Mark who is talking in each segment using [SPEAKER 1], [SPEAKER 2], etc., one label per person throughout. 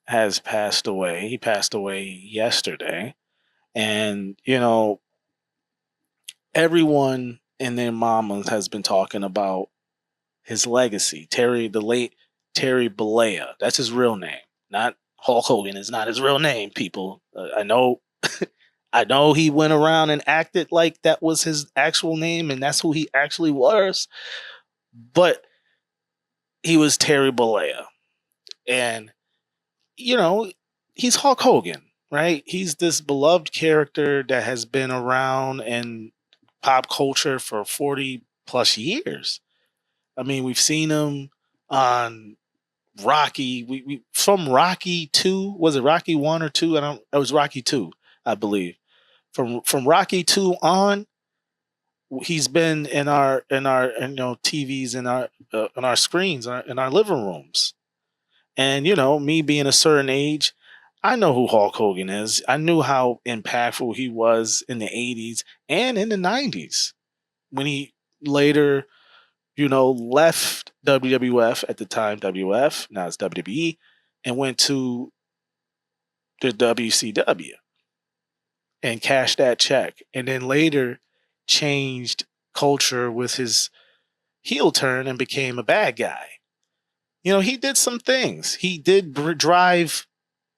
[SPEAKER 1] has passed away. He passed away yesterday. And, everyone and their mamas has been talking about his legacy. The late Terry Bollea. That's his real name. Not Hulk Hogan is not his real name, people. I know I know he went around and acted like that was his actual name and that's who he actually was, but he was Terry Bollea. And you know, he's Hulk Hogan, right? He's this beloved character that has been around in pop culture for 40 plus years. I mean, we've seen him on Rocky. We from Rocky 2, was it Rocky 1 or 2? I don't It was Rocky 2, I believe. From Rocky 2 on, he's been in our TVs in our screens in our living rooms. And me being a certain age, I know who Hulk Hogan is. I knew how impactful he was in the 80s and in the 90s when he later, left WWF at the time, WF, now it's WWE, and went to the WCW and cashed that check. And then later changed culture with his heel turn and became a bad guy. He did some things. He did drive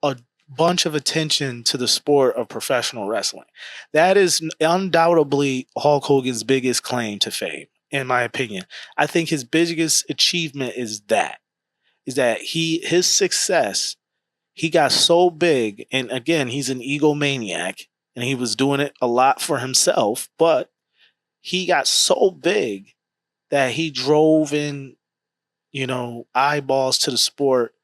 [SPEAKER 1] a bunch of attention to the sport of professional wrestling. That is undoubtedly Hulk Hogan's biggest claim to fame, in my opinion. I think his biggest achievement is that his success, he got so big, and again, he's an egomaniac, and he was doing it a lot for himself, but he got so big that he drove in, eyeballs to the sport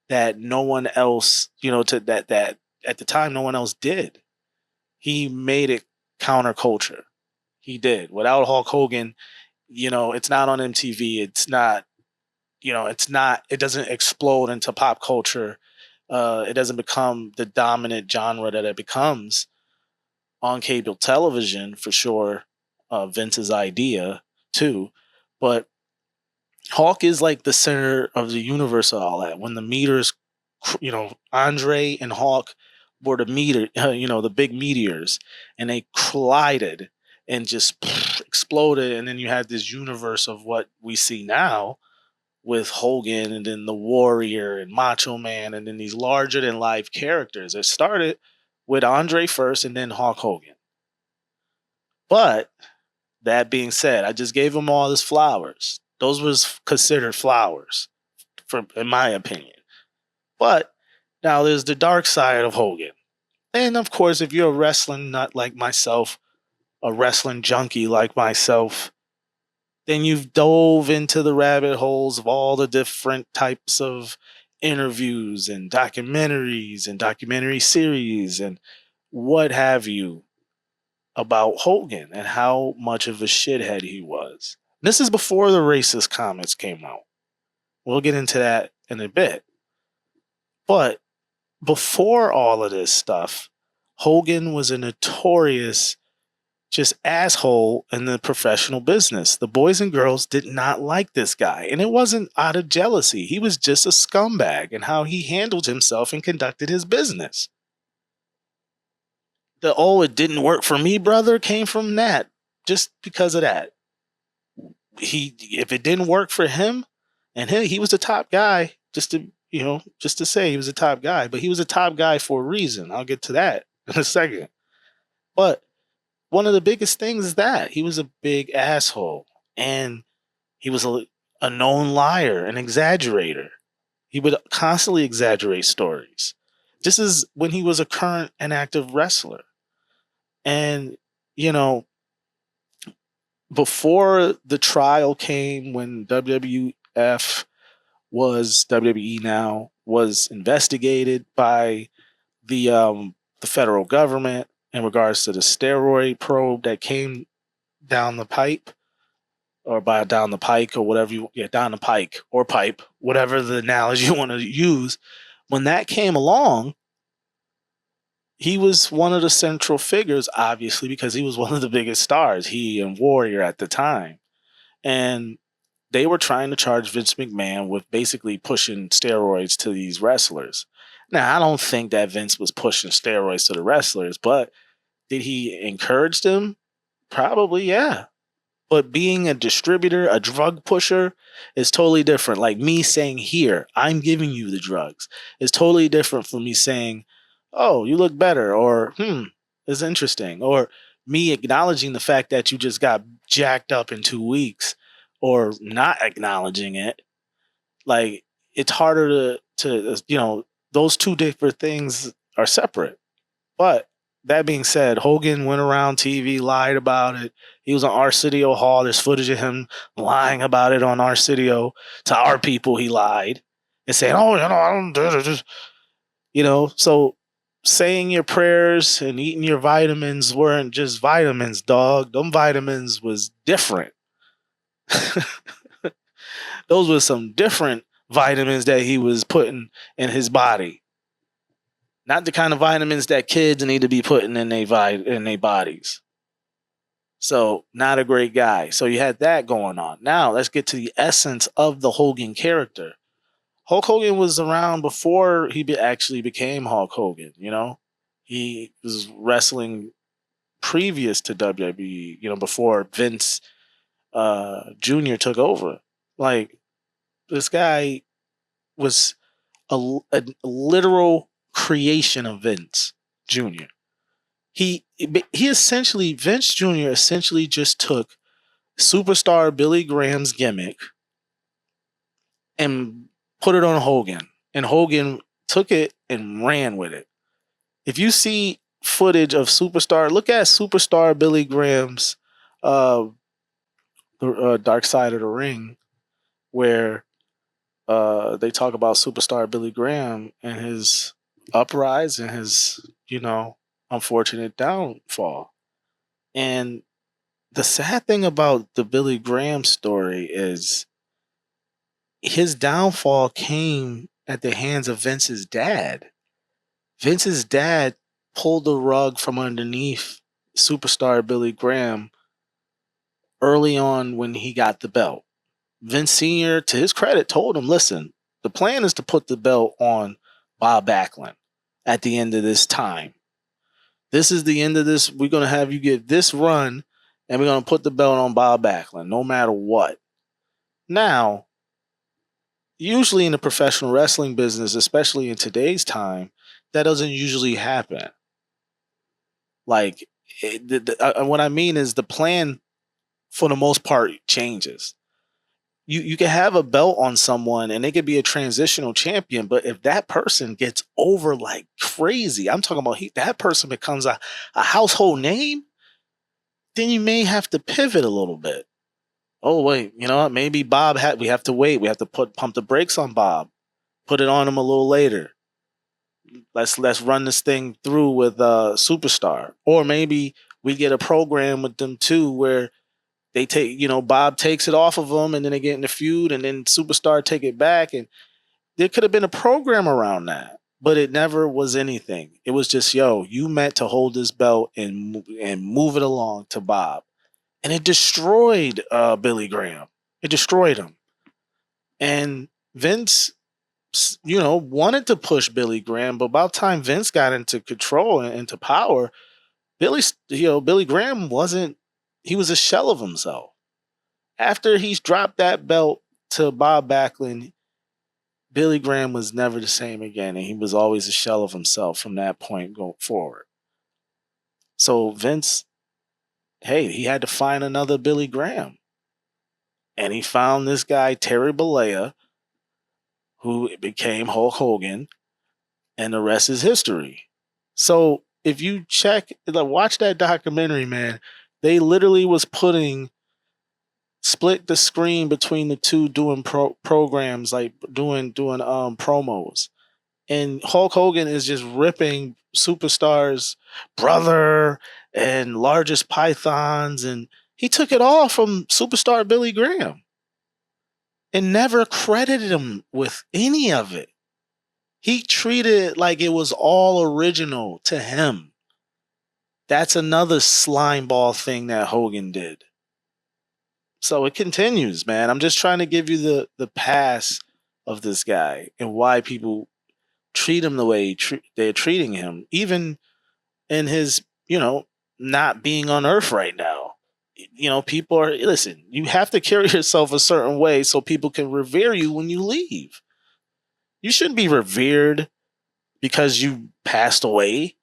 [SPEAKER 1] that no one else, to that at the time no one else did. He made it counterculture. He did. Without Hulk Hogan, it's not on MTV. It doesn't explode into pop culture. It doesn't become the dominant genre that it becomes on cable television, for sure. Vince's idea too. But Hulk is like the center of the universe of all that. When the meters, Andre and Hulk were the the big meteors, and they collided and just exploded. And then you had this universe of what we see now with Hogan and then the Warrior and Macho Man and then these larger than life characters. It started with Andre first and then Hulk Hogan. But that being said, I just gave them all his flowers. Those was considered flowers, in my opinion. But now there's the dark side of Hogan. And of course, if you're a wrestling nut like myself, a wrestling junkie like myself, then you've dove into the rabbit holes of all the different types of interviews and documentaries and documentary series and what have you about Hogan and how much of a shithead he was. This is before the racist comments came out. We'll get into that in a bit. But before all of this stuff, Hogan was a notorious just asshole in the professional business. The boys and girls did not like this guy. And it wasn't out of jealousy. He was just a scumbag in how he handled himself and conducted his business. It didn't work for me, brother, came from that. Just because of that. If it didn't work for him, and he was the top guy, just to say he was a top guy, but he was a top guy for a reason. I'll get to that in a second. But one of the biggest things is that he was a big asshole, and he was a known liar, an exaggerator. He would constantly exaggerate stories. This is when he was a current and active wrestler. And, before the trial came, when WWF was WWE now was investigated by the federal government in regards to the steroid probe that came down the pipe, or down the pike, or whatever down the pike or pipe, whatever the analogy you want to use. When that came along, he was one of the central figures, obviously, because he was one of the biggest stars, he and Warrior at the time. And they were trying to charge Vince McMahon with basically pushing steroids to these wrestlers. Now, I don't think that Vince was pushing steroids to the wrestlers, but did he encourage them? Probably, yeah. But being a distributor, a drug pusher, is totally different. Like me saying, here, I'm giving you the drugs, is totally different from me saying, oh, you look better, or it's interesting, or me acknowledging the fact that you just got jacked up in 2 weeks, or not acknowledging it. Like, it's harder to those two different things are separate. But that being said, Hogan went around TV, lied about it. He was on Arsenio Hall. There's footage of him lying about it on Arsenio. To our people, he lied and saying, "Oh, I don't do it." So saying your prayers and eating your vitamins weren't just vitamins, dog. Them vitamins was different. Those were some different vitamins that he was putting in his body. Not the kind of vitamins that kids need to be putting in their bodies. So, not a great guy. So, you had that going on. Now, let's get to the essence of the Hogan character. Hulk Hogan was around before he actually became Hulk Hogan, He was wrestling previous to WWE, before Vince Jr. took over. Like, this guy was a literal creation of Vince Jr. Vince Jr. essentially just took superstar Billy Graham's gimmick and put it on Hogan, and Hogan took it and ran with it. If you see footage of look at superstar Billy Graham's Dark Side of the Ring, where they talk about superstar Billy Graham and his uprise and his, unfortunate downfall. And the sad thing about the Billy Graham story is his downfall came at the hands of Vince's dad. Vince's dad pulled the rug from underneath superstar Billy Graham early on when he got the belt. Vince Sr., to his credit, told him, listen, the plan is to put the belt on Bob Backlund at the end of this time. This is the end of this. We're going to have you get this run, and we're going to put the belt on Bob Backlund, no matter what. Now, usually in the professional wrestling business, especially in today's time, that doesn't usually happen. Like, what I mean is the plan, for the most part, changes. You can have a belt on someone and they could be a transitional champion, but if that person gets over like crazy, I'm talking about that person becomes a household name, then you may have to pivot a little bit. Oh wait, you know what? Maybe we have to wait. We have to pump the brakes on Bob, put it on him a little later. Let's run this thing through with Superstar, or maybe we get a program with them too where they take, Bob takes it off of them and then they get in the feud and then Superstar take it back. And there could have been a program around that, but it never was anything. It was just, you meant to hold this belt and move it along to Bob. And it destroyed Billy Graham. It destroyed him. And Vince, wanted to push Billy Graham, but about time Vince got into control and into power, Billy Graham he was a shell of himself. After he's dropped that belt to Bob Backlund, Billy Graham was never the same again, and he was always a shell of himself from that point going forward. So Vince, he had to find another Billy Graham. And he found this guy, Terry Bollea, who became Hulk Hogan, and the rest is history. So if you watch that documentary, man, they literally was split the screen between the two doing programs, like doing promos. And Hulk Hogan is just ripping Superstar's brother and largest pythons. And he took it all from Superstar Billy Graham and never credited him with any of it. He treated it like it was all original to him. That's another slimeball thing that Hogan did. So it continues, man. I'm just trying to give you the past of this guy and why people treat him the way they're treating him, even in his, not being on Earth right now. People are, listen, you have to carry yourself a certain way so people can revere you when you leave. You shouldn't be revered because you passed away.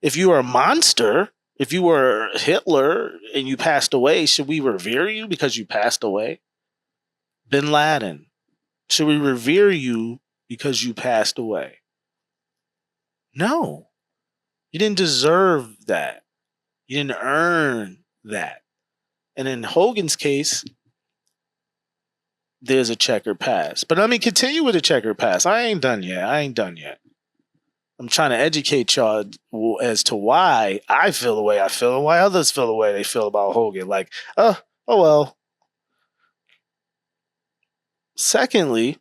[SPEAKER 1] If you are a monster, if you were Hitler and you passed away, should we revere you because you passed away? Bin Laden, should we revere you because you passed away? No. You didn't deserve that. You didn't earn that. And in Hogan's case, there's a checkered past. But let me continue with the checkered past. I ain't done yet. I'm trying to educate y'all as to why I feel the way I feel and why others feel the way they feel about Hogan. Like, oh well. Secondly,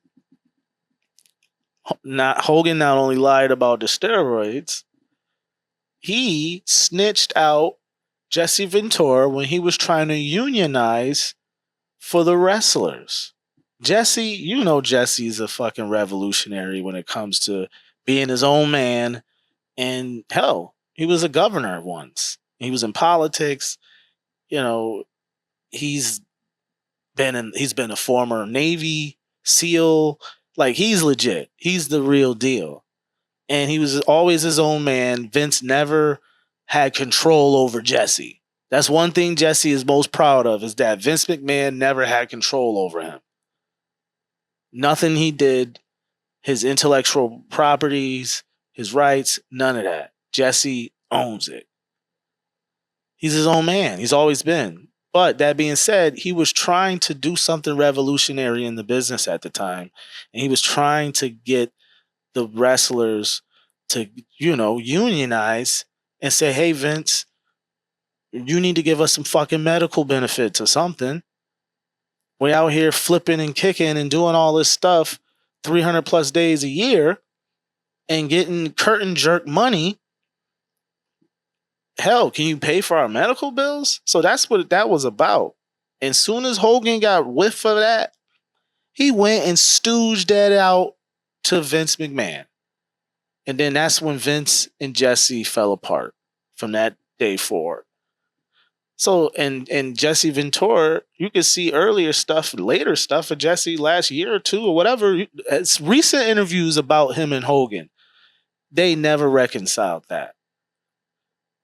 [SPEAKER 1] Hogan not only lied about the steroids, he snitched out Jesse Ventura when he was trying to unionize for the wrestlers. Jesse, Jesse's a fucking revolutionary when it comes to being his own man. And hell, he was a governor once. He was in politics. He's been a former Navy SEAL. Like, he's legit. He's the real deal. And he was always his own man. Vince never had control over Jesse. That's one thing Jesse is most proud of, is that Vince McMahon never had control over him. Nothing he did, his intellectual properties, his rights, none of that. Jesse owns it. He's his own man. He's always been. But that being said, he was trying to do something revolutionary in the business at the time. And he was trying to get the wrestlers to, unionize and say, hey, Vince, you need to give us some fucking medical benefits or something. We're out here flipping and kicking and doing all this stuff 300 plus days a year and getting curtain jerk money. Hell, can you pay for our medical bills? So that's what that was about. And soon as Hogan got whiff of that, he went and stooged that out to Vince McMahon. And then that's when Vince and Jesse fell apart from that day forward. So, and Jesse Ventura, you can see later stuff of Jesse last year or two or whatever. It's recent interviews about him and Hogan. They never reconciled that.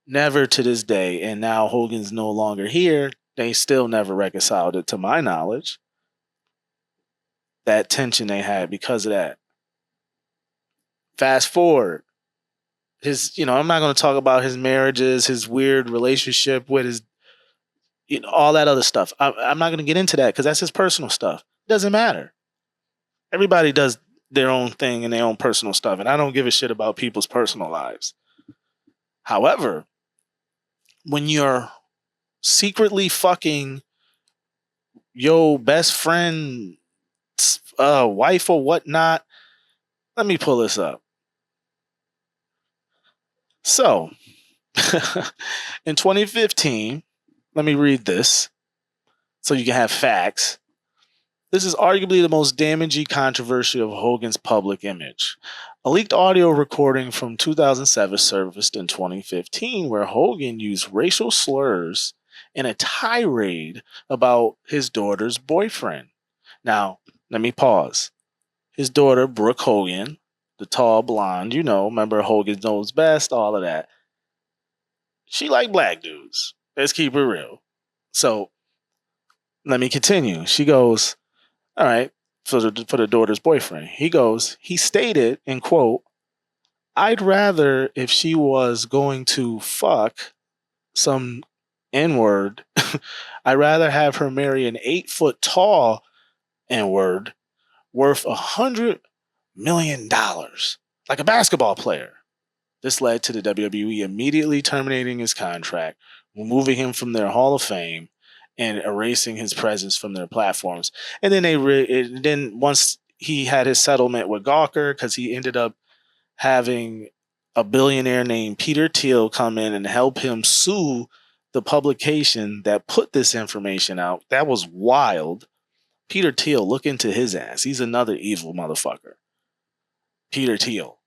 [SPEAKER 1] Never to this day. And now Hogan's no longer here. They still never reconciled it, to my knowledge. That tension they had because of that. Fast forward. I'm not going to talk about his marriages, his weird relationship with his, all that other stuff. I'm not going to get into that because that's his personal stuff. It doesn't matter. Everybody does their own thing and their own personal stuff. And I don't give a shit about people's personal lives. However, when you're secretly fucking your best friend's wife or whatnot, let me pull this up. So, in 2015, let me read this so you can have facts. This is arguably the most damaging controversy of Hogan's public image. A leaked audio recording from 2007 surfaced in 2015 where Hogan used racial slurs in a tirade about his daughter's boyfriend. Now, let me pause. His daughter, Brooke Hogan, the tall blonde, remember Hogan Knows Best, all of that. She liked black dudes. Let's keep it real. So, let me continue. She goes, all right, for the daughter's boyfriend. He stated, in quote, I'd rather if she was going to fuck some N-word, I'd rather have her marry an 8-foot tall N-word worth $100 million, like a basketball player. This led to the WWE immediately terminating his contract, removing him from their Hall of Fame, and erasing his presence from their platforms. And then then once he had his settlement with Gawker, because he ended up having a billionaire named Peter Thiel come in and help him sue the publication that put this information out, that was wild. Peter Thiel, look into his ass. He's another evil motherfucker. Peter Thiel.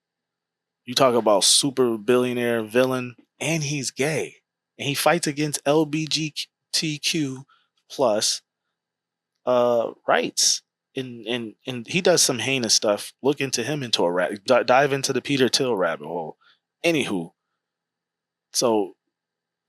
[SPEAKER 1] You talk about super billionaire villain, and he's gay. And he fights against LGBTQ plus rights. And he does some heinous stuff. Look into him into a dive into the Peter Thiel rabbit hole. Anywho, so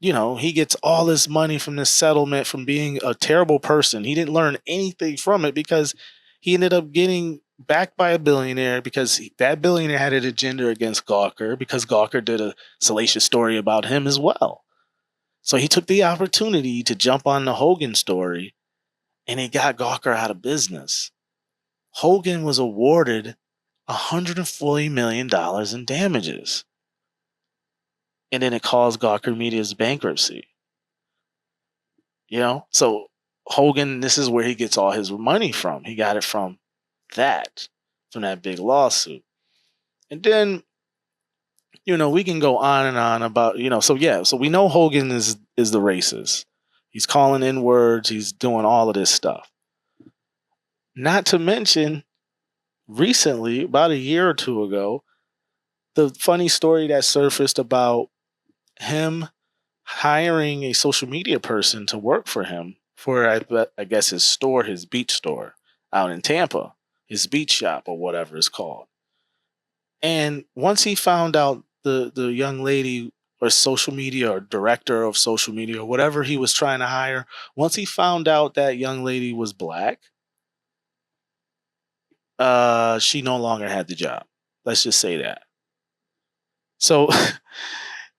[SPEAKER 1] he gets all this money from this settlement from being a terrible person. He didn't learn anything from it because he ended up getting backed by a billionaire because that billionaire had an agenda against Gawker because Gawker did a salacious story about him as well. So he took the opportunity to jump on the Hogan story and he got Gawker out of business. Hogan was awarded $140 million in damages. And then it caused Gawker Media's bankruptcy. So Hogan, this is where he gets all his money from. He got it from that big lawsuit. And then, we can go on and on about, so we know Hogan is the racist. He's calling in words. He's doing all of this stuff. Not to mention, recently, about a year or two ago, the funny story that surfaced about him hiring a social media person to work for him for, I guess, his beach store out in Tampa, his beach shop or whatever it's called. And once he found out the young lady or social media or director of social media or whatever he was trying to hire, once he found out that young lady was black, she no longer had the job. Let's just say that. So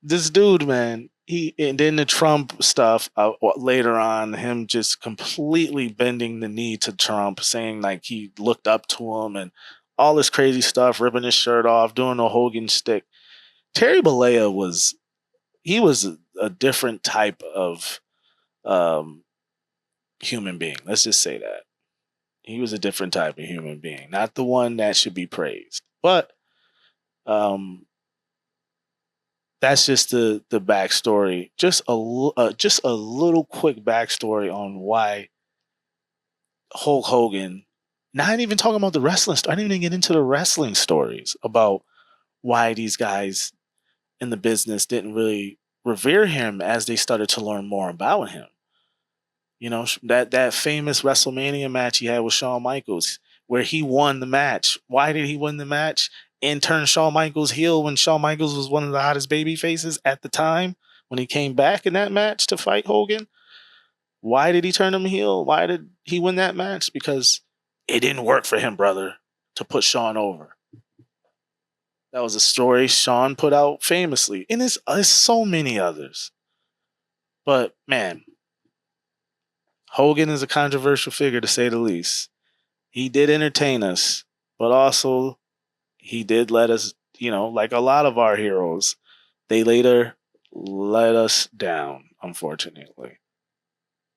[SPEAKER 1] this dude, man, and then the Trump stuff later on, him just completely bending the knee to Trump, saying like he looked up to him and all this crazy stuff, ripping his shirt off, doing the Hogan stick. Terry Bollea was a different type of human being. Let's just say that. He was a different type of human being, not the one that should be praised. But that's just the backstory. Just a little quick backstory on why Hulk Hogan. Not even talking about the wrestling. I didn't even get into the wrestling stories about why these guys in the business didn't really revere him as they started to learn more about him. That famous WrestleMania match he had with Shawn Michaels, where he won the match. Why did he win the match? And turn Shawn Michaels heel when Shawn Michaels was one of the hottest baby faces at the time when he came back in that match to fight Hogan. Why did he turn him heel? Why did he win that match? Because it didn't work for him, brother, to put Shawn over. That was a story Shawn put out famously. And there's so many others. But man, Hogan is a controversial figure to say the least. He did entertain us, but also he did let us, like a lot of our heroes, they later let us down, unfortunately.